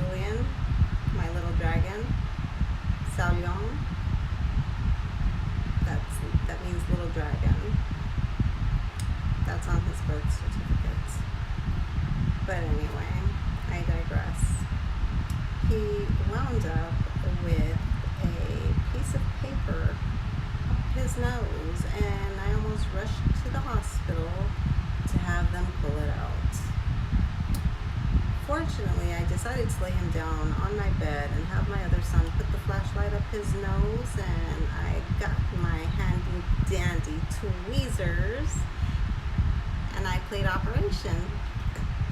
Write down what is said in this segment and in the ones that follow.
Julian, my little dragon. Salyong. That means little dragon. That's on his birth certificate. But anyway, I digress. He wound up with a piece of paper up his nose, and I almost rushed to the hospital to have them pull it out. Fortunately, I decided to lay him down on my bed and have my other son put the flashlight up his nose, and I got my handy dandy tweezers and I played Operation.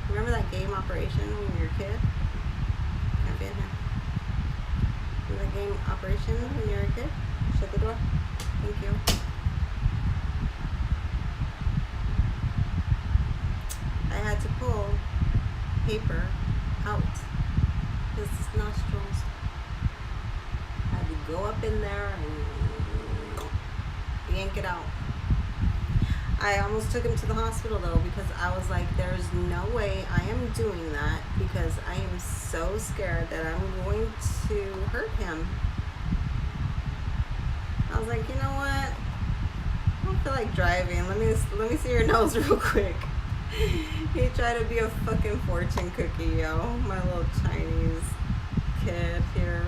Remember that game Operation when you were a kid? Can't be in here. Remember that game Operation when you were a kid? Shut the door. Thank you. I had to pull paper out his nostrils. I had to go up in there and yank it out. I almost took him to the hospital though, because I was like, there's no way I am doing that, because I am so scared that I'm going to hurt him. I was like, you know what? I don't feel like driving. Let me see your nose real quick. He tried to be a fucking fortune cookie, yo. My little Chinese kid here.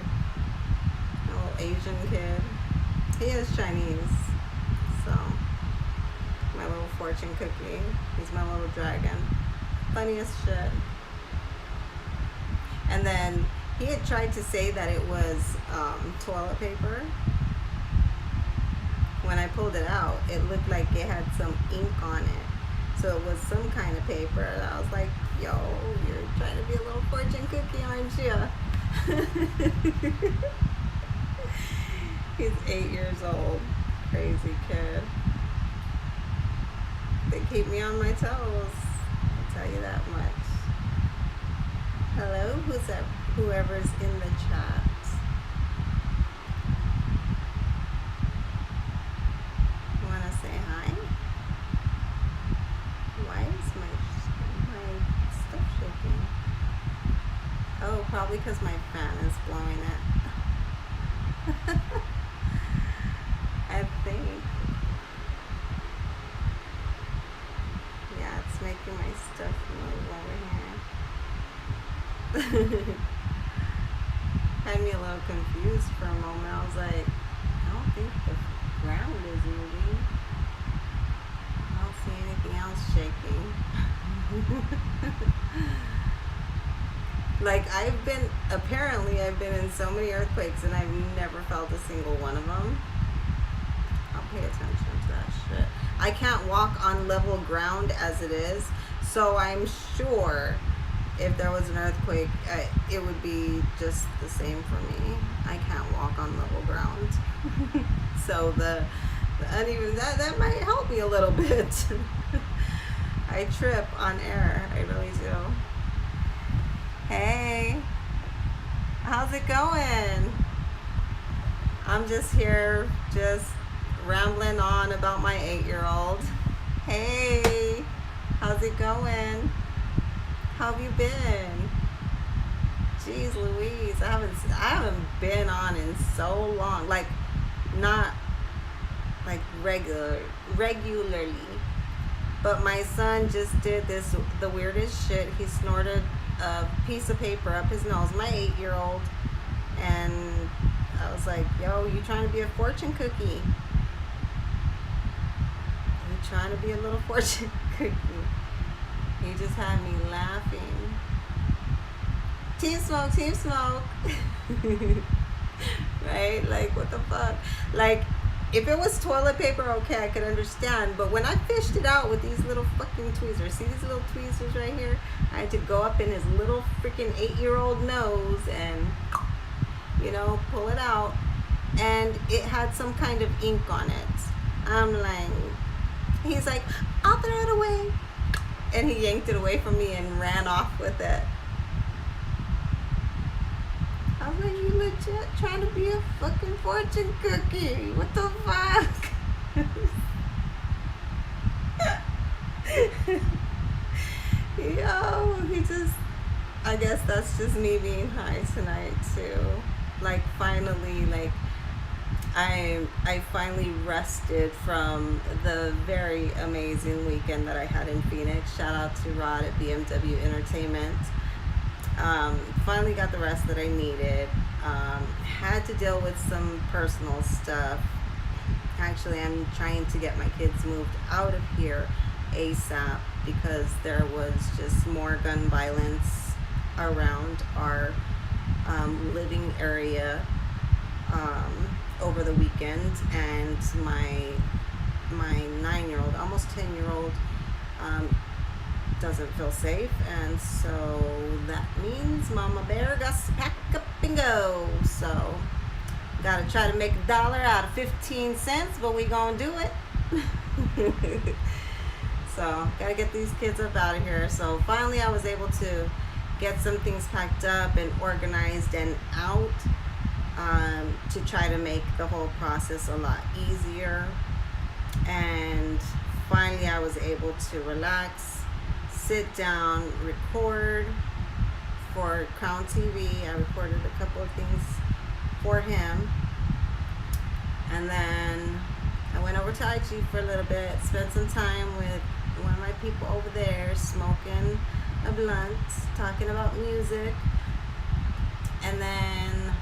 My little Asian kid. He is Chinese. So, my little fortune cookie. He's my little dragon. Funniest shit. And then he had tried to say that it was toilet paper. When I pulled it out, it looked like it had some ink on it. So it was some kind of paper. And I was like, yo, you're trying to be a little fortune cookie, aren't you? He's 8 years old. Crazy kid. They keep me on my toes. I'll tell you that much. Hello, whoever's in the chat. Wanna say hi? Why is my stuff shaking? Oh, probably because my fan is blowing it. I think. Yeah, it's making my stuff move over here. Had me a little confused for a moment. I was like, I don't think the ground is moving. I don't see anything else shaking. Like I've been in so many earthquakes and I've never felt a single one of them. I'll pay attention to that shit. I can't walk on level ground as it is, so I'm sure if there was an earthquake, it would be just the same for me. I can't walk on level ground. So the uneven, that might help me a little bit. I trip on air, I really do. Hey, how's it going? I'm just here, just rambling on about my 8-year-old. Hey, how's it going? How have you been? Jeez Louise, I haven't been on in so long. Like, not like regularly. But my son just did the weirdest shit. He snorted a piece of paper up his nose, my 8-year-old. And I was like, yo, you trying to be a fortune cookie? You trying to be a little fortune cookie? He just had me laughing. Team smoke, team smoke. Right? Like, what the fuck? Like, if it was toilet paper, okay, I could understand. But when I fished it out with these little fucking tweezers, see these little tweezers right here? I had to go up in his little freaking 8-year-old nose and, you know, pull it out. And it had some kind of ink on it. I'm like, he's like, I'll throw it away. And he yanked it away from me and ran off with it. I was like, you legit trying to be a fucking fortune cookie. What the fuck? Yo, he just I guess that's just me being high tonight too. Like finally, like I finally rested from the very amazing weekend that I had in Phoenix. Shout out to Rod at BMW Entertainment. Finally got the rest that I needed. Had to deal with some personal stuff. Actually, I'm trying to get my kids moved out of here ASAP because there was just more gun violence around our living area over the weekend, and my 9-year-old, almost 10-year-old, doesn't feel safe, and so that means Mama Bear got to pack up and go. So gotta try to make $1 out of 15 cents, but we gonna do it. So gotta get these kids up out of here. So finally I was able to get some things packed up and organized and out, to try to make the whole process a lot easier. And finally I was able to relax, sit down, record for Crown TV. I recorded a couple of things for him, and then I went over to IG for a little bit, spent some time with one of my people over there, smoking a blunt, talking about music, and then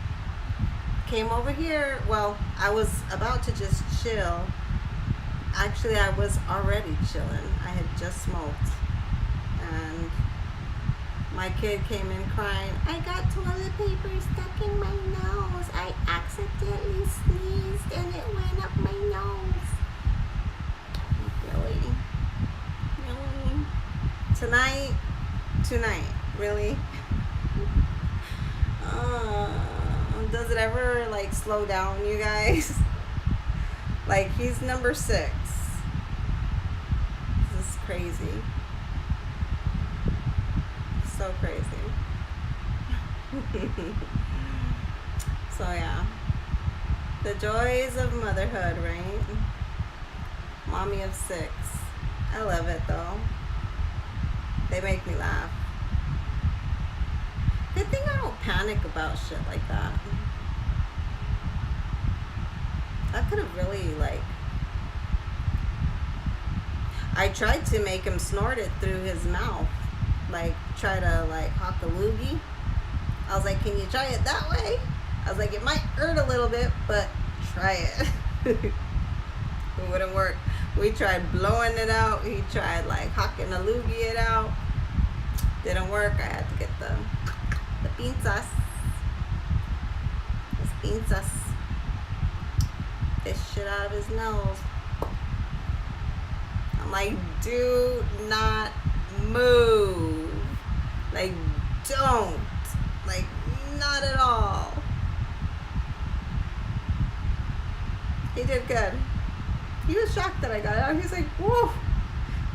came over here. Well, I was about to just chill. Actually, I was already chilling. I had just smoked, and my kid came in crying, I got toilet paper stuck in my nose. I accidentally sneezed and it went up my nose. Really? Really? Tonight, really? Does it ever like slow down, you guys? Like, he's number 6. This is crazy. So crazy. So yeah, the joys of motherhood, right? Mommy of 6. I love it though. They make me laugh. Good thing I don't panic about shit like that. I could have really, like, I tried to make him snort it through his mouth, like try to like hawk a loogie. I was like, can you try it that way? I was like, it might hurt a little bit, but try it. It wouldn't work. We tried blowing it out. He tried like hawking a loogie it out. Didn't work. I had to get the pinzas. His pinzas. This shit out of his nose. I'm like, do not move. Like, don't. Like, not at all. He did good. He was shocked that I got it out. He was like, whoa.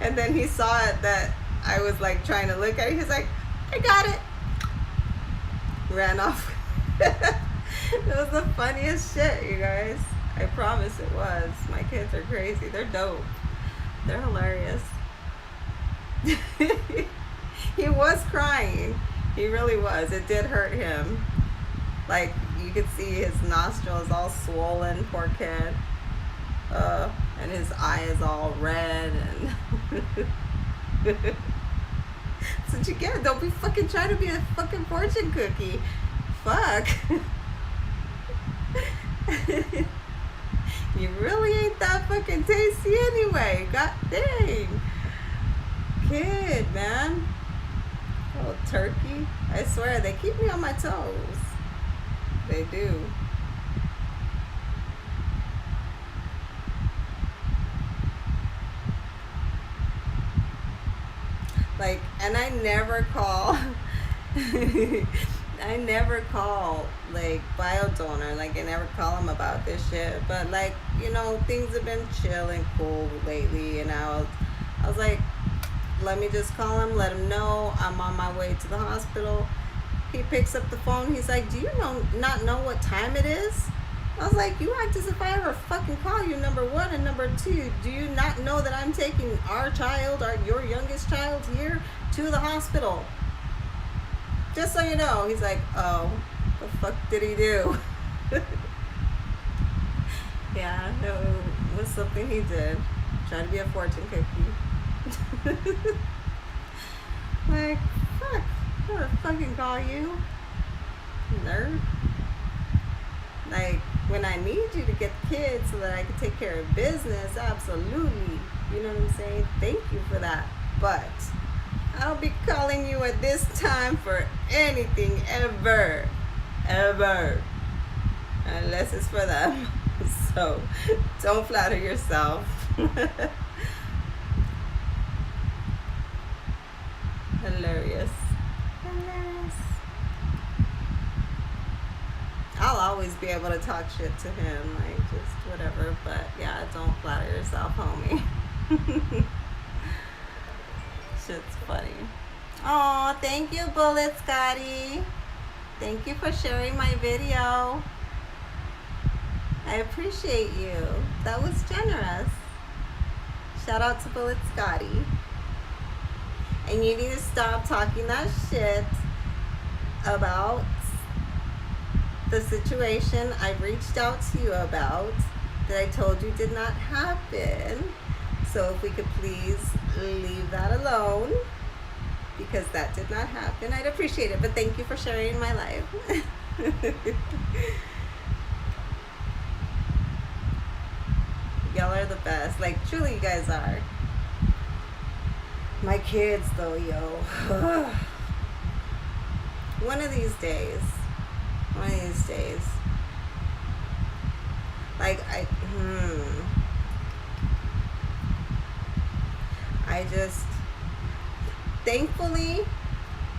And then he saw it that I was like trying to look at it. He's like, I got it. Ran off. It was the funniest shit, you guys. I promise it was. My kids are crazy. They're dope. They're hilarious. He was crying. He really was. It did hurt him. Like, you could see his nostrils all swollen, poor kid. And his eye is all red. And that's what you get. Don't be fucking trying to be a fucking fortune cookie. Fuck. You really ain't that fucking tasty anyway. God dang. Kid, man. Little turkey. I swear, they keep me on my toes. They do. Like, and I never call I never call like biodonor, like I never call them about this shit, but like, you know, things have been chill and cool lately, and I was like, let me just call him, let him know I'm on my way to the hospital. He picks up the phone. He's like, do you not know what time it is? I was like, you act as if I ever fucking call you, number one, and number two, do you not know that I'm taking our child, your youngest child here to the hospital? Just so you know, he's like, oh, the fuck did he do? Yeah, it was something he did. Trying to be a fortune cookie. Like, fuck, I'm gonna fucking call you, nerd. Like, when I need you to get kids so that I can take care of business, absolutely. You know what I'm saying? Thank you for that. But I don't be calling you at this time for anything ever. Ever. Unless it's for them. So don't flatter yourself. Hilarious. Hilarious. I'll always be able to talk shit to him, like just whatever, but yeah, don't flatter yourself, homie. Shit's funny. Oh, thank you, Bullet Scotty. Thank you for sharing my video. I appreciate you. That was generous. Shout out to Bullet Scotty. And you need to stop talking that shit about the situation I reached out to you about that I told you did not happen. So if we could please leave that alone, because that did not happen. I'd appreciate it, but thank you for sharing my life. Y'all are the best. Like, truly, you guys are. My kids, though, yo. One of these days. Like, I just, thankfully,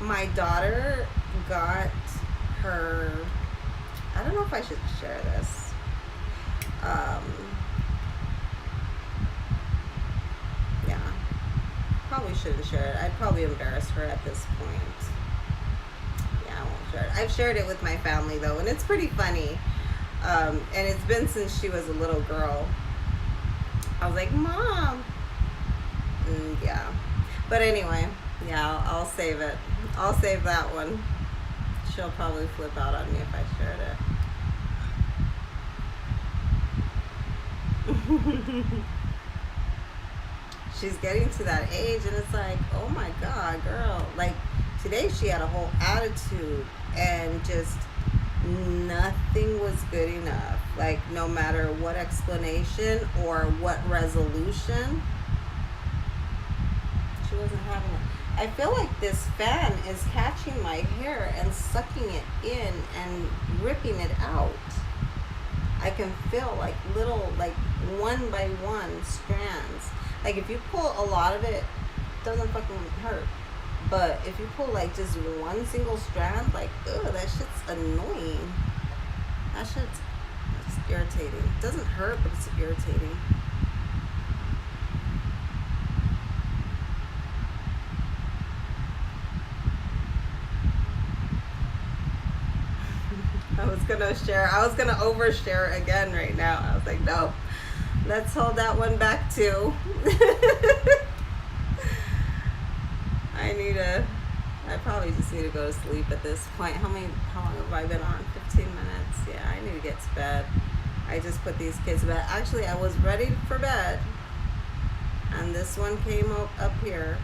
my daughter got her, I don't know if I should share this. Yeah, probably shouldn't share it. I'd probably embarrass her at this point. Yeah, I won't share it. I've shared it with my family, though, and it's pretty funny. And it's been since she was a little girl. I was like, Mom. Yeah. But anyway, yeah, I'll save it. I'll save that one. She'll probably flip out on me if I shared it. She's getting to that age, and it's like, oh my God, girl. Like, today she had a whole attitude, and just nothing was good enough. Like, no matter what explanation or what resolution, she wasn't having it. I feel like this fan is catching my hair and sucking it in and ripping it out. I can feel like little, like one by one strands. Like if you pull a lot of it, it doesn't fucking hurt. But if you pull like just one single strand, like, ugh, that shit's annoying. That shit's irritating. It doesn't hurt, but it's irritating. I was gonna overshare again right now. I was like, no, let's hold that one back too. I probably just need to go to sleep at this point. How long have I been on? 15 minutes. Yeah, I need to get to bed. I just put these kids to bed. Actually, I was ready for bed, and this one came up here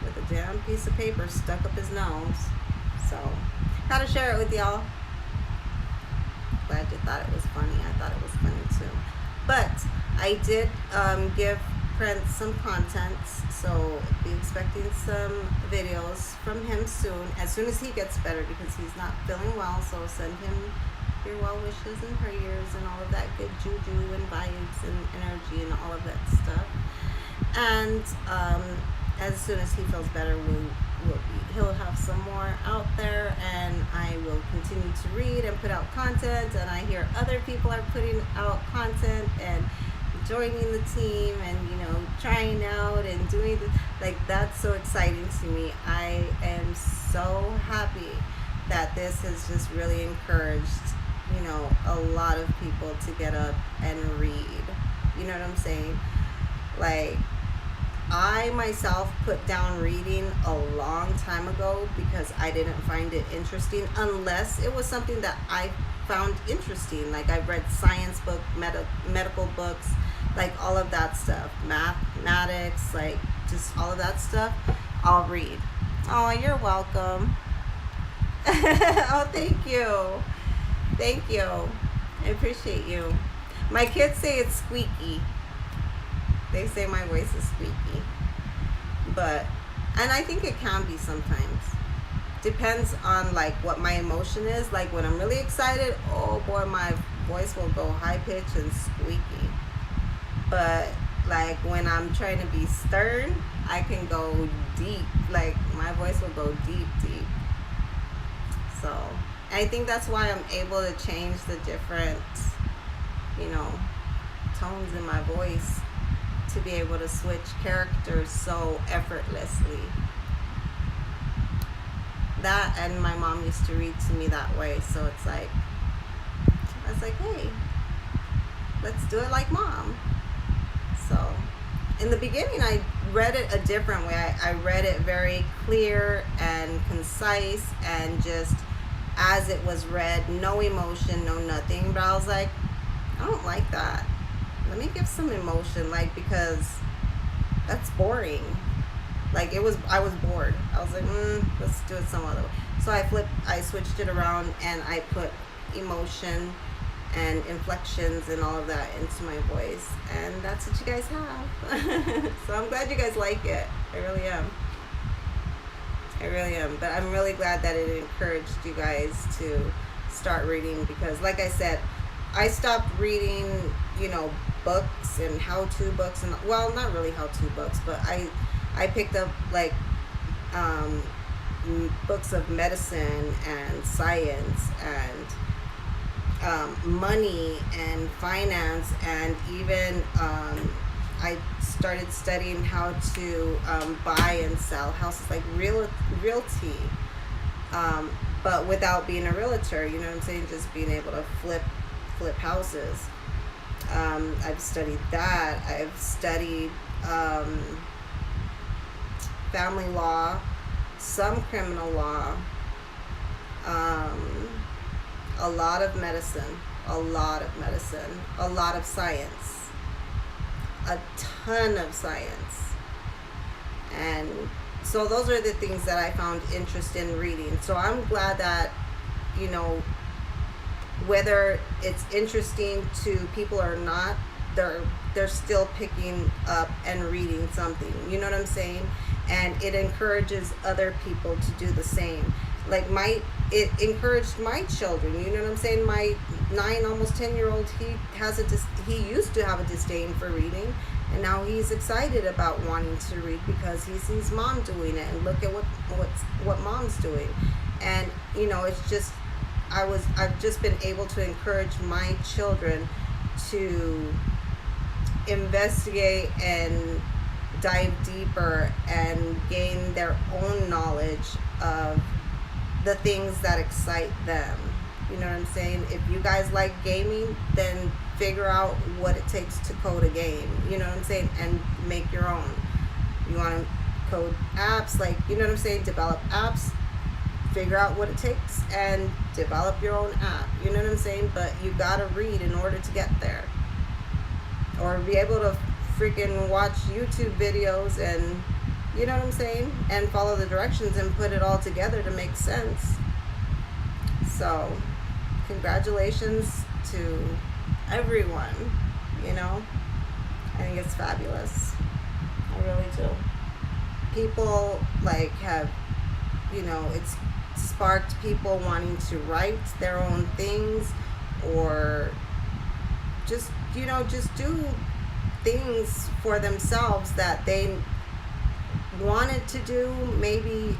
with a damn piece of paper stuck up his nose. So, had to share it with y'all. Glad you thought it was funny. I thought it was funny too. But I did give Prince some content, so be expecting some videos from him soon as he gets better, because he's not feeling well. So send him your well wishes and prayers and all of that good juju and vibes and energy and all of that stuff. And as soon as he feels better, he'll have some more out there, and I will continue to read and put out content. And I hear other people are putting out content and joining the team, and trying out and doing that's so exciting to me. I am so happy that this has just really encouraged a lot of people to get up and read. You know what I'm saying? Like, I myself put down reading a long time ago because I didn't find it interesting unless it was something that I found interesting. Like I've read science book, medical books, like all of that stuff, mathematics, like just all of that stuff. I'll read. Oh, you're welcome. Oh, thank you. Thank you. I appreciate you. My kids say it's squeaky. They say my voice is squeaky. But, and I think it can be sometimes. Depends on like what my emotion is. Like when I'm really excited, oh boy, my voice will go high pitched and squeaky. But like when I'm trying to be stern, I can go deep. Like my voice will go deep, deep. So I think that's why I'm able to change the different, tones in my voice, to be able to switch characters so effortlessly. That, and my mom used to read to me that way, so it's like, I was like, hey, let's do it like mom. So in the beginning I read it a different way. I read it very clear and concise and just as it was read, no emotion, no nothing. But I was like, I don't like that. Let me give some emotion, like, because that's boring. Like I was bored. I was like, let's do it some other way. So I switched it around and I put emotion and inflections and all of that into my voice, and that's what you guys have. So I'm glad you guys like it. I really am. But I'm really glad that it encouraged you guys to start reading, because like I said, I stopped reading, books and how-to books, and well, not really how-to books, but I picked up like books of medicine and science and money and finance, and even I started studying how to buy and sell houses, like realty, but without being a realtor. You know what I'm saying? Just being able to flip houses. I've studied that. I've studied family law, some criminal law, a lot of medicine, a lot of science, a ton of science. And so those are the things that I found interest in reading. So I'm glad that, whether it's interesting to people or not, they're still picking up and reading something. You know what I'm saying? And it encourages other people to do the same. Like it encouraged my children. You know what I'm saying? My 9, almost 10-year-old, he used to have a disdain for reading, and now he's excited about wanting to read because he sees mom doing it, and look at what mom's doing. And it's just, I've just been able to encourage my children to investigate and dive deeper and gain their own knowledge of the things that excite them. You know what I'm saying? If you guys like gaming, then figure out what it takes to code a game. You know what I'm saying? And make your own. You want to code apps, like, you know what I'm saying? Develop apps. Figure out what it takes and develop your own app. You know what I'm saying? But you gotta read in order to get there, or be able to freaking watch YouTube videos and, you know what I'm saying, and follow the directions and put it all together to make sense. So congratulations to everyone. I think it's fabulous. I really do. People like have, it's sparked people wanting to write their own things, or just do things for themselves that they wanted to do, maybe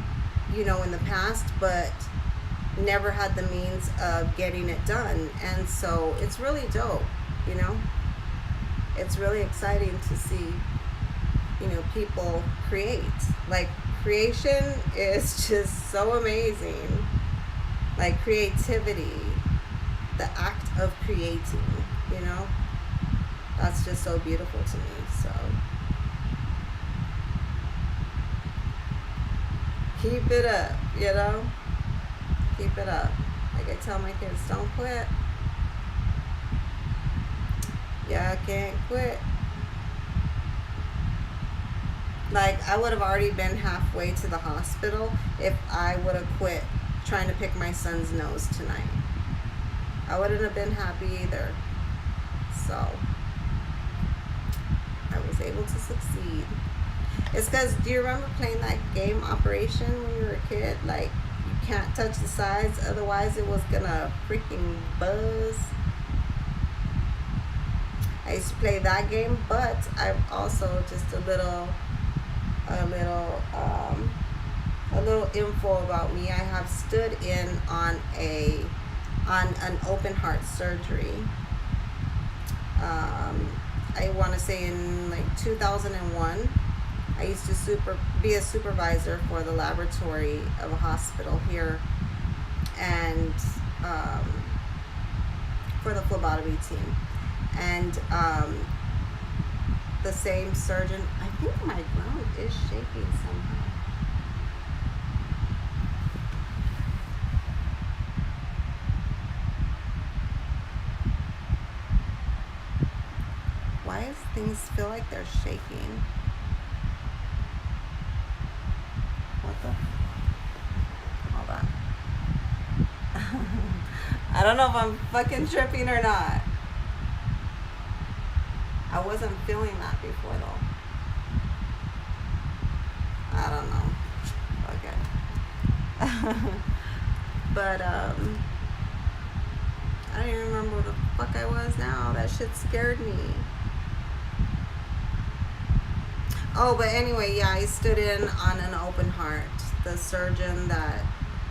in the past, but never had the means of getting it done. And so it's really dope. It's really exciting to see people create. Like, creation is just so amazing. Like, creativity, the act of creating, that's just so beautiful to me. So Keep it up, you know? Keep it up. Like I tell my kids, don't quit. Yeah, I can't quit. Like, I would have already been halfway to the hospital if I would have quit trying to pick my son's nose tonight. I wouldn't have been happy either. So, I was able to succeed. It's because, do you remember playing that game Operation when you were a kid? Like, you can't touch the sides, otherwise it was gonna freaking buzz. I used to play that game, but I've also just a little info about me. I have stood in on an open heart surgery. I want to say in like 2001. I used to be a supervisor for the laboratory of a hospital here, and for the phlebotomy team. And the same surgeon, I think my ground is shaking somehow. Why does things feel like they're shaking? What the? Hold on. I don't know if I'm fucking tripping or not. I wasn't feeling that before though. I don't know. Okay. But I don't even remember where the fuck I was now. That shit scared me. Oh, but anyway, yeah, I stood in on an open heart. The surgeon that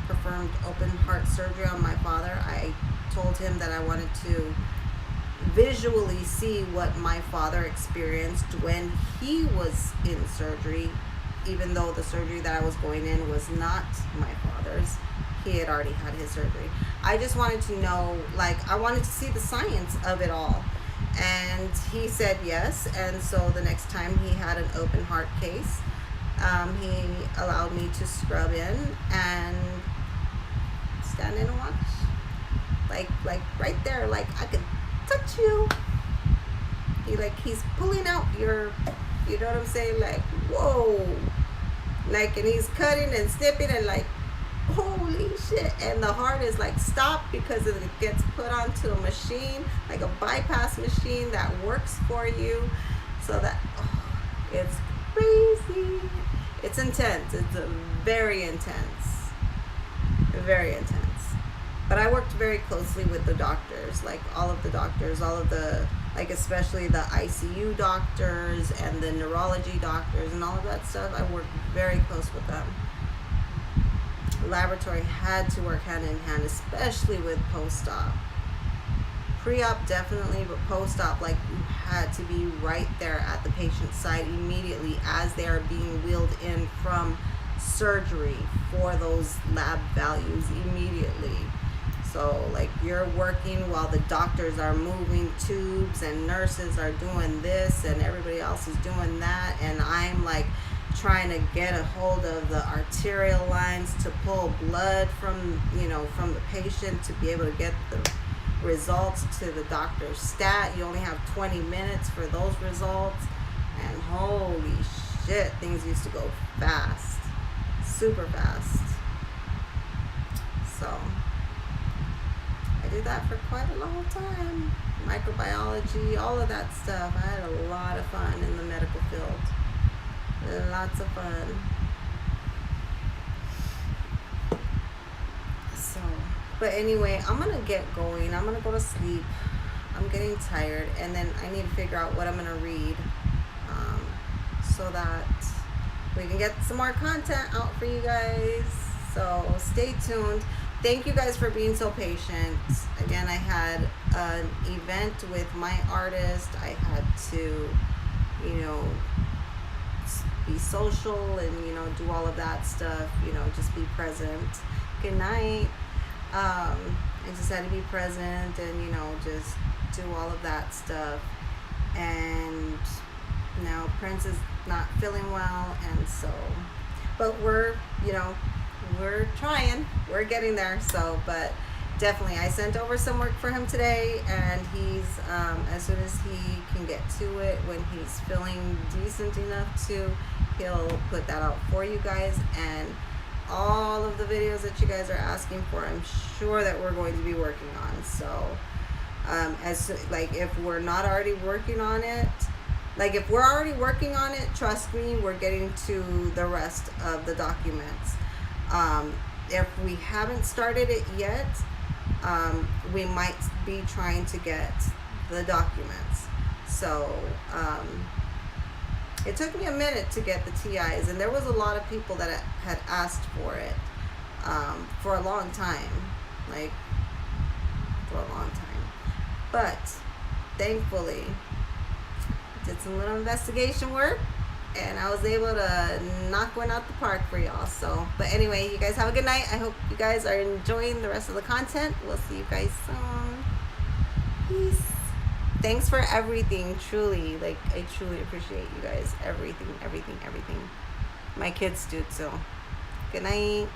performed open heart surgery on my father, I told him that I wanted to visually see what my father experienced when he was in surgery, even though the surgery that I was going in was not my father's. He had already had his surgery. I just wanted to know, like, I wanted to see the science of it all. And he said yes. And so the next time he had an open heart case, he allowed me to scrub in and stand in and watch. Like right there, like I could touch you. He's pulling out your, you know what I'm saying? Like, whoa. Like, and he's cutting and snipping and like, holy shit. And the heart is like stopped because it gets put onto a machine, like a bypass machine that works for you. So that, it's crazy. It's intense. It's very intense. Very intense. But I worked very closely with the doctors, like all of the doctors, all of the, like especially the ICU doctors and the neurology doctors and all of that stuff. I worked very close with them. The laboratory had to work hand in hand, especially with post-op. Pre-op definitely, but post-op, like you had to be right there at the patient's side immediately as they are being wheeled in from surgery for those lab values immediately. So like you're working while the doctors are moving tubes and nurses are doing this and everybody else is doing that, and I'm like trying to get a hold of the arterial lines to pull blood from, you know, from the patient to be able to get the results to the doctor's stat. You only have 20 minutes for those results, and holy shit, things used to go fast, super fast. So I did that for quite a long time. Microbiology, all of that stuff. I had a lot of fun in the medical field. Lots of fun. So, but anyway, I'm gonna get going. I'm gonna go to sleep. I'm getting tired, and then I need to figure out what I'm gonna read, so that we can get some more content out for you guys. So stay tuned. Thank you guys for being so patient. Again, I had an event with my artist. I had to, you know, be social and, you know, do all of that stuff, you know, just be present. Good night. I just had to be present and, you know, just do all of that stuff. And now Prince is not feeling well, and so but we're trying, we're getting there. So, but definitely, I sent over some work for him today, and he's as soon as he can get to it, when he's feeling decent enough to, he'll put that out for you guys. And all of the videos that you guys are asking for, I'm sure that we're going to be working on. So as like, if we're not already working on it, like if we're already working on it, trust me, we're getting to the rest of the documents. If we haven't started it yet, we might be trying to get the documents. So it took me a minute to get the TIs, and there was a lot of people that had asked for it for a long time, like for a long time. But thankfully, did some little investigation work, and I was able to knock one out the park for y'all. So, but anyway, you guys have a good night. I hope you guys are enjoying the rest of the content. We'll see you guys soon. Peace. Thanks for everything, truly. Like, I truly appreciate you guys. Everything. My kids do too. Good night.